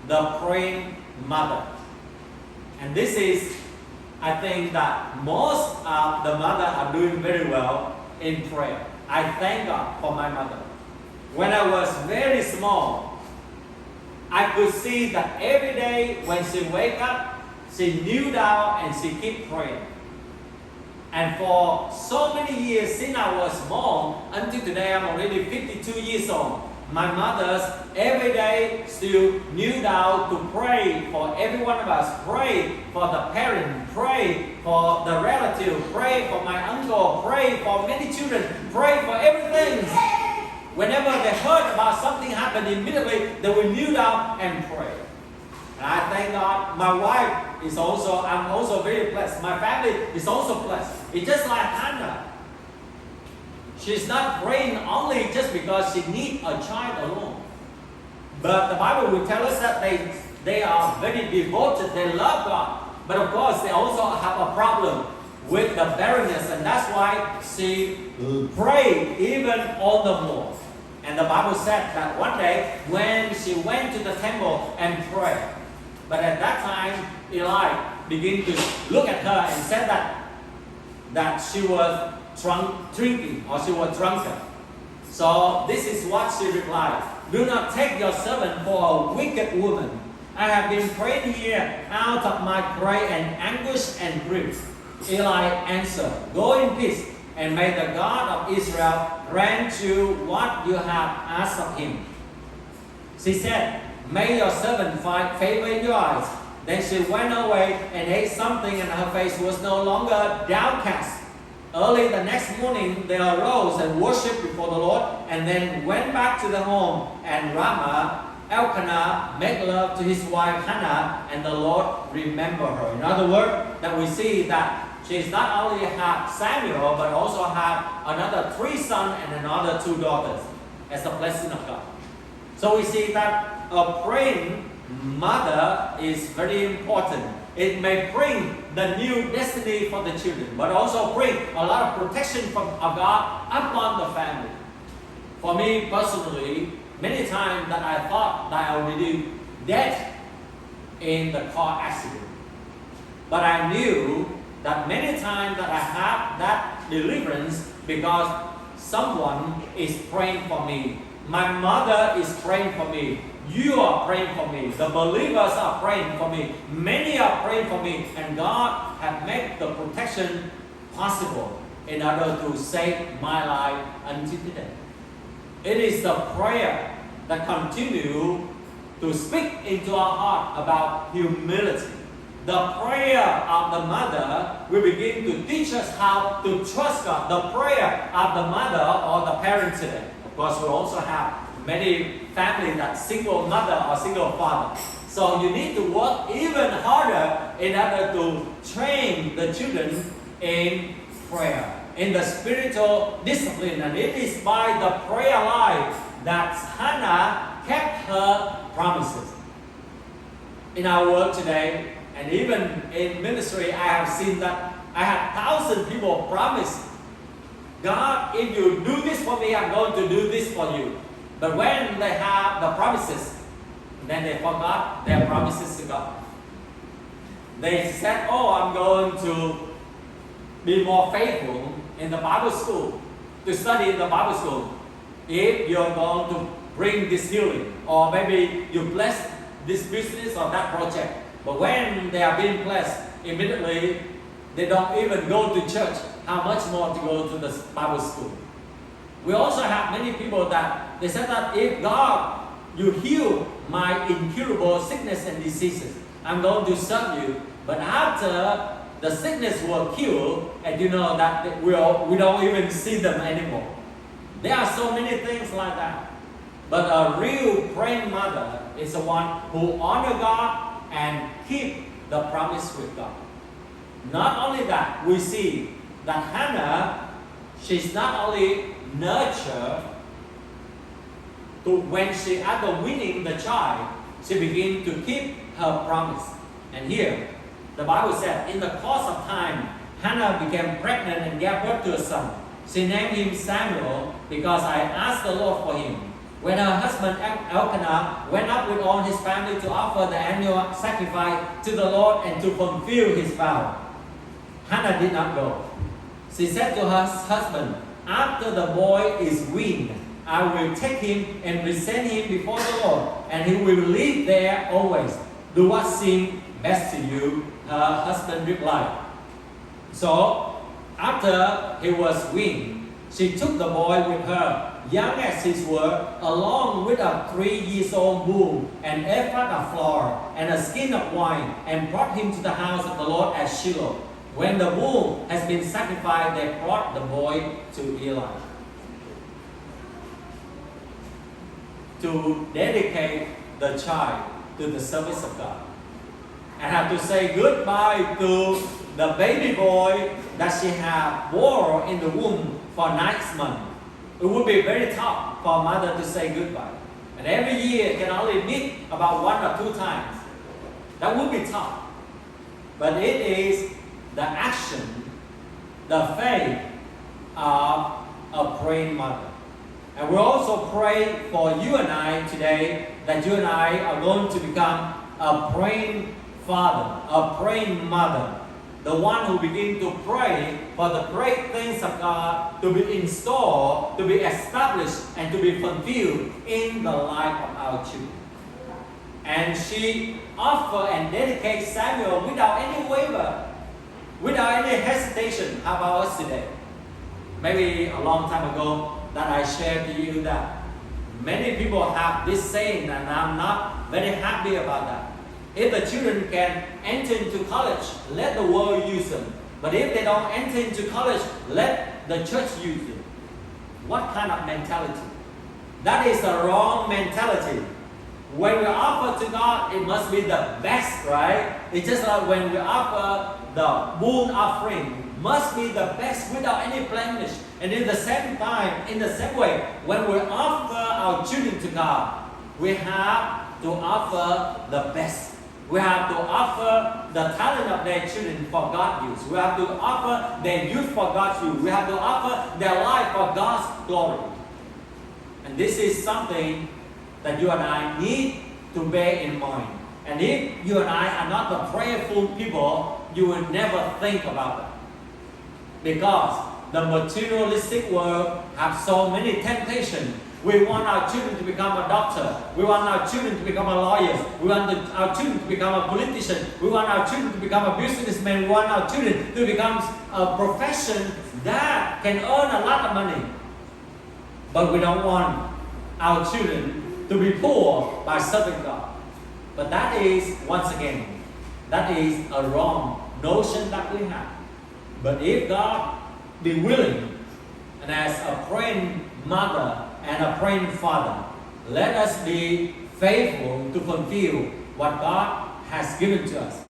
the praying mother. And this is, I think that most of the mothers are doing very well in prayer. I thank God for my mother. When I was very small, I could see that every day when she wake up, she kneel down and she keep praying. And for so many years since I was small, until today I'm already 52 years old, my mother's every day still kneel down to pray for every one of us, pray for the parent, pray for the relative, pray for my uncle, pray for many children, pray for everything. Whenever they heard about something happen, immediately they will kneel down and pray. And I thank God, my wife is also, I'm also very blessed. My family is also blessed. It's just like Hannah. She's not praying only just because she needs a child alone. But the Bible will tell us that they are very devoted, they love God. But of course, they also have a problem with the barrenness, and that's why she prayed even all the more. And the Bible said that one day when she went to the temple and prayed, but at that time, Eli began to look at her and said that she was drinking or she was drunken. So this is what she replied: "Do not take your servant for a wicked woman. I have been praying here out of my prayer and anguish and grief." Eli answered, "Go in peace, and may the God of Israel grant you what you have asked of him." She said, "May your servant find favor in your eyes." Then she went away and ate something, and her face was no longer downcast. Early the next morning, they arose and worshipped before the Lord, and then went back to the home. And Ramah, Elkanah made love to his wife Hannah, and the Lord remembered her. In other words, that we see that she's not only had Samuel, but also had another 3 sons and another 2 daughters as the blessing of God. So we see that a praying mother is very important. It may bring the new destiny for the children, but also bring a lot of protection of God upon the family. For me personally, many times that I thought that I would be dead in the car accident. But I knew that many times that I have that deliverance because someone is praying for me. My mother is praying for me. You are praying for me. The believers are praying for me. Many are praying for me. And God has made the protection possible in order to save my life until today. It is the prayer that continues to speak into our heart about humility. The prayer of the mother will begin to teach us how to trust God. The prayer of the mother or the parent today. Of course, we also have many families that single mother or single father. So you need to work even harder in order to train the children in prayer, in the spiritual discipline. And it is by the prayer life that Hannah kept her promises. In our world today, and even in ministry, I have seen that I have 1,000 people promise, God, if you do this for me, I'm going to do this for you. But when they have the promises, then they forgot their promises to God. They said, oh, I'm going to be more faithful in the Bible school, to study in the Bible school, if you're going to bring this healing, or maybe you bless this business or that project. But when they are being blessed, immediately they don't even go to church. How much more to go to the Bible school? We also have many people that they said that if God, you heal my incurable sickness and diseases, I'm going to serve you. But after the sickness will kill, and you know that we don't even see them anymore. There are so many things like that. But a real praying mother is the one who honors God and keep the promise with God. Not only that, we see that Hannah, she's not only nurtured to when she after winning the child, she began to keep her promise. And here, the Bible said, in the course of time, Hannah became pregnant and gave birth to a son. She named him Samuel because I asked the Lord for him. When her husband Elkanah went up with all his family to offer the annual sacrifice to the Lord and to fulfill his vow, Hannah did not go. She said to her husband, "After the boy is weaned, I will take him and present him before the Lord, and he will live there always. Do what seems best to you," her husband replied. So, after he was weaned, she took the boy with her, young as his were, along with a 3-year-old bull, an ephah of flour, and a skin of wine, and brought him to the house of the Lord at Shiloh. When the bull has been sacrificed, they brought the boy to Eli. To dedicate the child to the service of God. And have to say goodbye to the baby boy that she had bore in the womb for 9 months. It would be very tough for a mother to say goodbye. And every year can only meet about 1 or 2 times. That would be tough. But it is the action, the faith of a praying mother. And we also pray for you and I today that you and I are going to become a praying father, a praying mother. The one who begin to pray for the great things of God to be installed, to be established, and to be fulfilled in the life of our children. And she offered and dedicated Samuel without any waver, without any hesitation. How about us today? Maybe a long time ago that I shared to you that many people have this saying, and I'm not very happy about that. If the children can enter into college, let the world use them. But if they don't enter into college, let the church use them. What kind of mentality? That is the wrong mentality. When we offer to God, it must be the best, right? It's just like when we offer the bull offering, must be the best without any blemish. And in the same time, in the same way, when we offer our children to God, we have to offer the best. We have to offer the talent of their children for God's use. We have to offer their youth for God's use. We have to offer their life for God's glory. And this is something that you and I need to bear in mind. And if you and I are not the prayerful people, you will never think about that. Because the materialistic world has so many temptations. We want our children to become a doctor. We want our children to become a lawyer. We want our children to become a politician. We want our children to become a businessman. We want our children to become a profession that can earn a lot of money. But we don't want our children to be poor by serving God. But that is, once again, that is a wrong notion that we have. But if God be willing, and as a praying mother and a praying father, let us be faithful to fulfill what God has given to us.